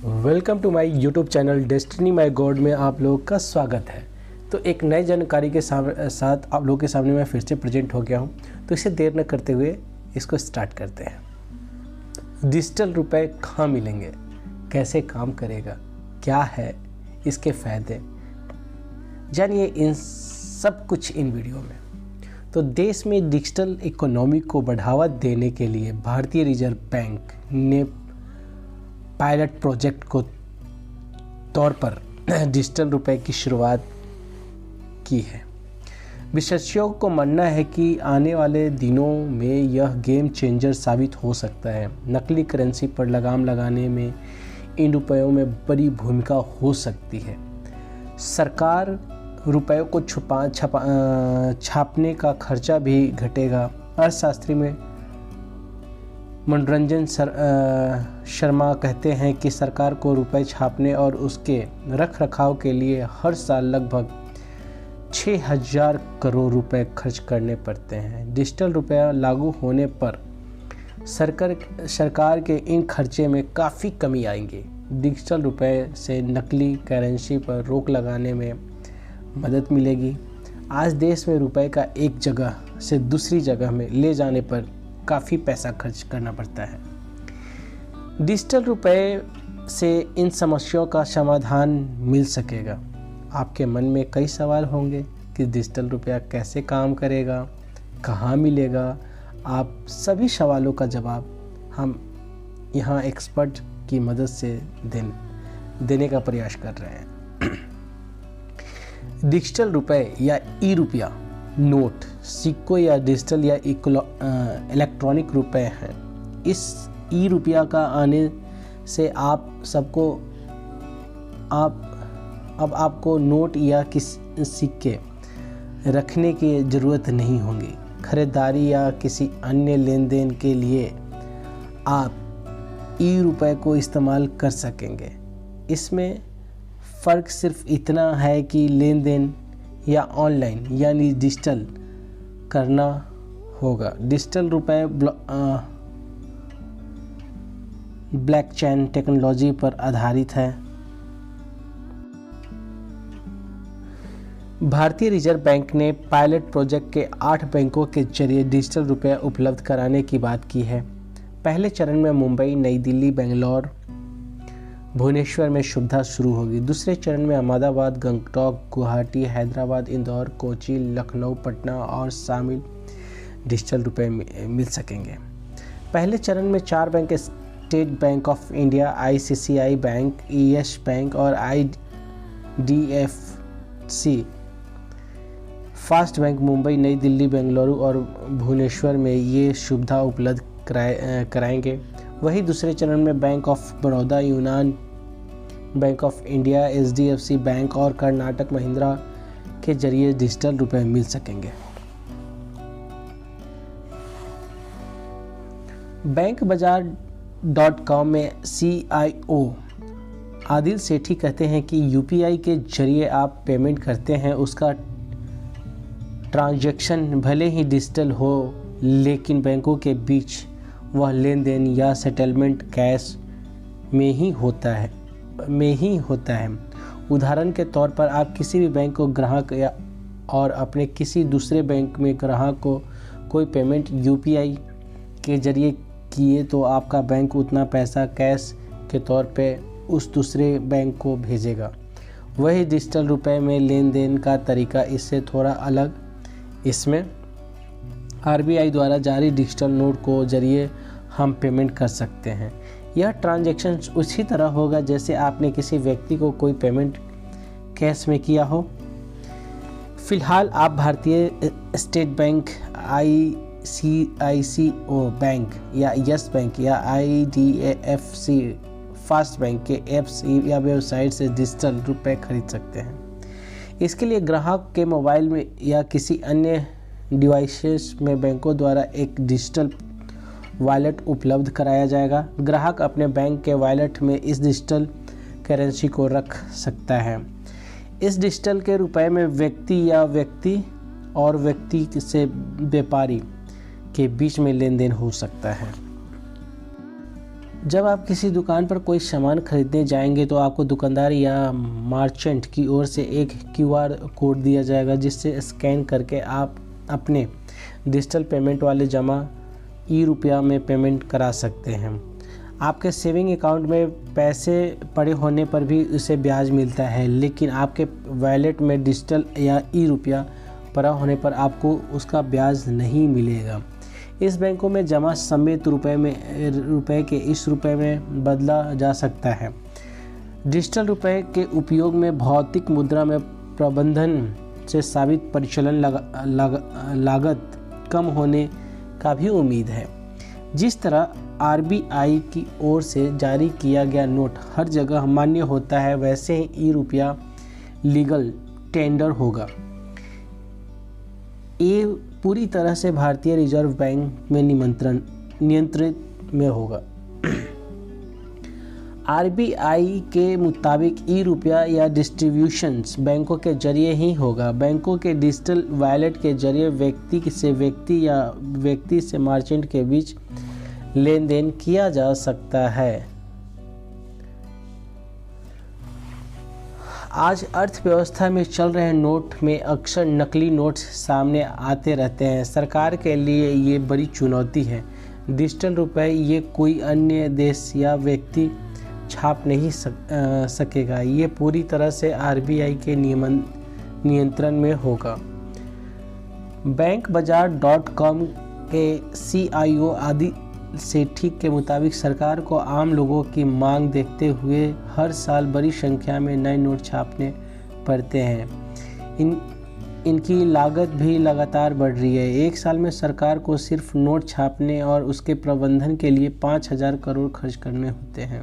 Welcome to my YouTube channel destiny my god में आप लोगों का स्वागत है। तो एक नई जानकारी के साथ आप लोगों के सामने मैं फिर से प्रेजेंट हो गया हूं। तो इसे देर न करते हुए इसको स्टार्ट करते हैं। डिजिटल रुपए कहाँ मिलेंगे, कैसे काम करेगा, क्या है इसके फ़ायदे, जानिए इन सब कुछ इन वीडियो में। तो देश में डिजिटल इकोनॉमी को बढ़ावा देने के लिए भारतीय रिजर्व बैंक ने पायलट प्रोजेक्ट को तौर पर डिजिटल रुपए की शुरुआत की है। विशेषज्ञों को मानना है कि आने वाले दिनों में यह गेम चेंजर साबित हो सकता है। नकली करेंसी पर लगाम लगाने में इन रुपयों में बड़ी भूमिका हो सकती है। सरकार रुपयों को छापने का खर्चा भी घटेगा। अर्थशास्त्री में मनोरंजन शर्मा कहते हैं कि सरकार को रुपए छापने और उसके रख रखाव के लिए हर साल लगभग 6,000 करोड़ रुपए खर्च करने पड़ते हैं। डिजिटल रुपया लागू होने पर सरकार के इन खर्चे में काफ़ी कमी आएगी। डिजिटल रुपए से नकली करेंसी पर रोक लगाने में मदद मिलेगी। आज देश में रुपए का एक जगह से दूसरी जगह में ले जाने पर काफ़ी पैसा खर्च करना पड़ता है। डिजिटल रुपए से इन समस्याओं का समाधान मिल सकेगा। आपके मन में कई सवाल होंगे कि डिजिटल रुपया कैसे काम करेगा, कहाँ मिलेगा। आप सभी सवालों का जवाब हम यहाँ एक्सपर्ट की मदद से देने का प्रयास कर रहे हैं। डिजिटल रुपए या ई रुपया नोट, सिक्कों या डिजिटल या इलेक्ट्रॉनिक रुपए हैं। इस ई रुपया का आने से आपको नोट या सिक्के रखने की ज़रूरत नहीं होगी। खरीदारी या किसी अन्य लेन देन के लिए आप ई रुपए को इस्तेमाल कर सकेंगे। इसमें फ़र्क सिर्फ इतना है कि लेन देन या ऑनलाइन यानी डिजिटल करना होगा। डिजिटल रुपए ब्लॉकचेन टेक्नोलॉजी पर आधारित है। भारतीय रिजर्व बैंक ने पायलट प्रोजेक्ट के 8 बैंकों के जरिए डिजिटल रुपया उपलब्ध कराने की बात की है। पहले चरण में मुंबई, नई दिल्ली, बेंगलोर, भुवनेश्वर में सुविधा शुरू होगी। दूसरे चरण में अहमदाबाद, गंगटोक, गुवाहाटी, हैदराबाद, इंदौर, कोची, लखनऊ, पटना और शामिल डिजिटल रुपए मिल सकेंगे। पहले चरण में 4 bank state bank of India, ICICI bank, yes bank और आईडीएफसी फास्ट बैंक मुंबई, नई दिल्ली, बेंगलुरु और भुवनेश्वर में ये सुविधा उपलब्ध कराएंगे। वहीं दूसरे चरण में bank of Baroda, union bank of India, HDFC bank और कर्नाटक महिंद्रा के जरिए डिजिटल रुपए मिल सकेंगे। bankbazaar.com में CIO आदिल सेठी कहते हैं कि यूपीआई के जरिए आप पेमेंट करते हैं, उसका ट्रांजैक्शन भले ही डिजिटल हो लेकिन बैंकों के बीच वह लेन देन या सेटलमेंट कैश में ही होता है। उदाहरण के तौर पर आप किसी भी बैंक को ग्राहक और अपने किसी दूसरे बैंक में ग्राहक को कोई पेमेंट यूपीआई के जरिए किए तो आपका बैंक उतना पैसा कैश के तौर पे उस दूसरे बैंक को भेजेगा। वही डिजिटल रुपए में लेन देन का तरीका इससे थोड़ा अलग। इसमें आरबीआई द्वारा जारी डिजिटल नोट को जरिए हम पेमेंट कर सकते हैं। यह ट्रांजैक्शन उसी तरह होगा जैसे आपने किसी व्यक्ति को कोई पेमेंट कैश में किया हो। फिलहाल आप भारतीय स्टेट बैंक, आईसीआईसीआई बैंक या यस बैंक या आईडीएफसी फास्ट बैंक के ऐप्स या वेबसाइट से डिजिटल रुपए खरीद सकते हैं। इसके लिए ग्राहक के मोबाइल में या किसी अन्य डिवाइसेस में बैंकों द्वारा एक डिजिटल वॉलेट उपलब्ध कराया जाएगा। ग्राहक अपने बैंक के वॉलेट में इस डिजिटल करेंसी को रख सकता है। इस डिजिटल के रुपए में व्यक्ति या व्यक्ति और व्यक्ति से व्यापारी के बीच में लेन देन हो सकता है। जब आप किसी दुकान पर कोई सामान खरीदने जाएंगे तो आपको दुकानदार या मर्चेंट की ओर से एक क्यूआर कोड दिया जाएगा, जिससे स्कैन करके आप अपने डिजिटल पेमेंट वाले जमा ई-रुपया में पेमेंट करा सकते हैं। आपके सेविंग अकाउंट में पैसे पड़े होने पर भी उसे ब्याज मिलता है, लेकिन आपके वॉलेट में डिजिटल या ई-रुपया पड़ा होने पर आपको उसका ब्याज नहीं मिलेगा। इस बैंकों में जमा समेत रुपए के इस रुपए में बदला जा सकता है। डिजिटल रुपए के उपयोग में भौतिक मुद्रा में प्रबंधन से साबित परिचालन लागत कम होने का भी उम्मीद है। जिस तरह आरबीआई की ओर से जारी किया गया नोट हर जगह मान्य होता है, वैसे ही ई-रुपया लीगल टेंडर होगा। ये पूरी तरह से भारतीय रिजर्व बैंक में नियंत्रित में होगा। आरबीआई के मुताबिक ई-रुपया या डिस्ट्रीब्यूशंस बैंकों के जरिए ही होगा। बैंकों के डिजिटल वॉलेट के जरिए व्यक्ति से व्यक्ति या व्यक्ति से मर्चेंट के बीच लेन देन किया जा सकता है। आज अर्थव्यवस्था में चल रहे नोट में अक्सर नकली नोट सामने आते रहते हैं। सरकार के लिए ये बड़ी चुनौती है। डिजिटल रुपए ये कोई अन्य देश या व्यक्ति छाप नहीं सकेगा। ये पूरी तरह से आरबीआई के नियंत्रण में होगा। bankbazaar.com के CIO आदि सेठी के मुताबिक सरकार को आम लोगों की मांग देखते हुए हर साल बड़ी संख्या में नए नोट छापने पड़ते हैं। इनकी लागत भी लगातार बढ़ रही है। एक साल में सरकार को सिर्फ नोट छापने और उसके प्रबंधन के लिए 5,000 करोड़ खर्च करने होते हैं।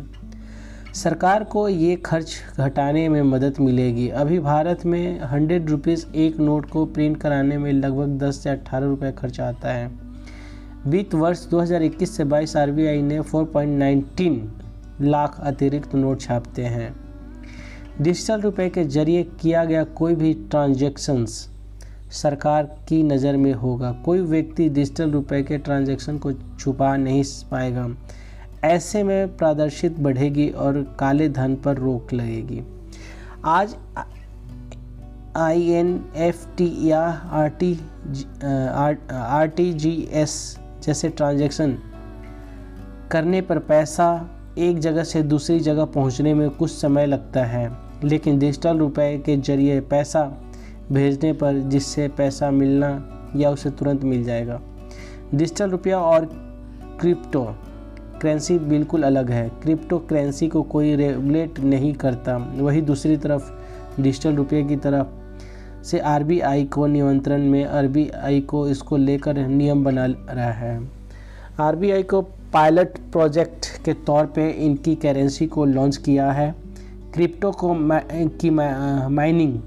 सरकार को ये खर्च घटाने में मदद मिलेगी। अभी भारत में 100 रुपीज़ एक नोट को प्रिंट कराने में लगभग 10 से 18 रुपये खर्च आता है। वित्त वर्ष 2021 से 22 आरबीआई ने 4.19 लाख अतिरिक्त नोट छापते हैं। डिजिटल रुपए के जरिए किया गया कोई भी ट्रांजैक्शंस सरकार की नज़र में होगा। कोई व्यक्ति डिजिटल रुपए के ट्रांजैक्शन को छुपा नहीं पाएगा। ऐसे में पारदर्शिता बढ़ेगी और काले धन पर रोक लगेगी। आज INFT या RTGS जैसे ट्रांजैक्शन करने पर पैसा एक जगह से दूसरी जगह पहुंचने में कुछ समय लगता है, लेकिन डिजिटल रुपए के जरिए पैसा भेजने पर जिससे पैसा मिलना या उसे तुरंत मिल जाएगा। डिजिटल रुपया और क्रिप्टो करेंसी बिल्कुल अलग है। क्रिप्टो करेंसी को कोई रेगुलेट नहीं करता। वही दूसरी तरफ डिजिटल रुपये की तरफ से आरबीआई को नियंत्रण में आरबीआई को इसको लेकर नियम बना रहा है। आरबीआई को पायलट प्रोजेक्ट के तौर पे इनकी करेंसी को लॉन्च किया है। क्रिप्टो को माइनिंग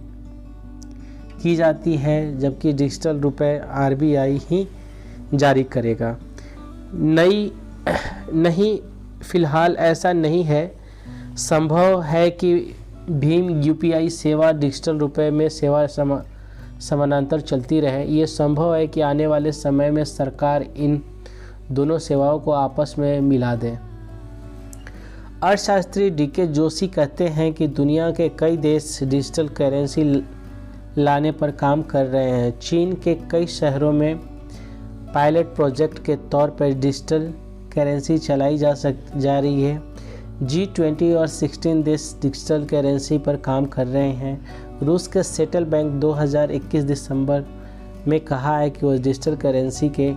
की जाती है, जबकि डिजिटल रुपए आरबीआई ही जारी करेगा। नहीं, फिलहाल ऐसा नहीं है। संभव है कि भीम यूपीआई सेवा डिजिटल रुपए में सेवा समानांतर चलती रहे। ये संभव है कि आने वाले समय में सरकार इन दोनों सेवाओं को आपस में मिला दे। अर्थशास्त्री डीके जोशी कहते हैं कि दुनिया के कई देश डिजिटल करेंसी लाने पर काम कर रहे हैं। चीन के कई शहरों में पायलट प्रोजेक्ट के तौर पर डिजिटल करेंसी चलाई जा रही है। G20 और 16 देश डिजिटल करेंसी पर काम कर रहे हैं। रूस के सेंट्रल बैंक 2021 दिसंबर में कहा है कि वो डिजिटल करेंसी के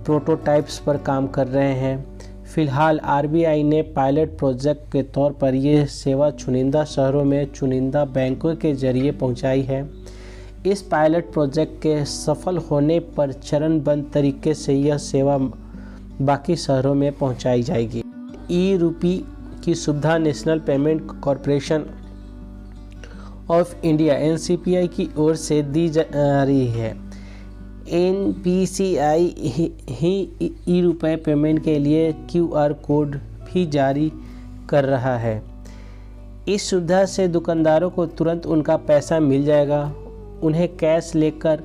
प्रोटोटाइप्स पर काम कर रहे हैं। फिलहाल आरबीआई ने पायलट प्रोजेक्ट के तौर पर यह सेवा चुनिंदा शहरों में चुनिंदा बैंकों के जरिए पहुंचाई है। इस पायलट प्रोजेक्ट के सफल होने पर चरणबद्ध तरीके से यह सेवा बाकी शहरों में पहुंचाई जाएगी। ई-रुपी की सुविधा national payment corporation of India NCPI की ओर से दी जा रही है। NPCI ही ई-रुपए पेमेंट के लिए QR कोड भी जारी कर रहा है। इस सुविधा से दुकानदारों को तुरंत उनका पैसा मिल जाएगा। उन्हें कैश लेकर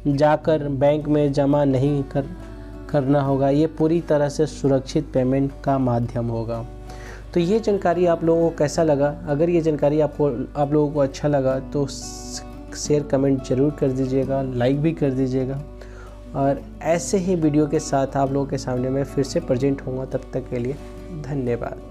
जाकर बैंक में जमा नहीं करना होगा। ये पूरी तरह से सुरक्षित पेमेंट का माध्यम होगा। तो ये जानकारी आप लोगों को कैसा लगा? अगर ये जानकारी आप लोगों को अच्छा लगा तो शेयर कमेंट ज़रूर कर दीजिएगा, लाइक भी कर दीजिएगा। और ऐसे ही वीडियो के साथ आप लोगों के सामने मैं फिर से प्रेजेंट होऊंगा। तब तक के लिए धन्यवाद।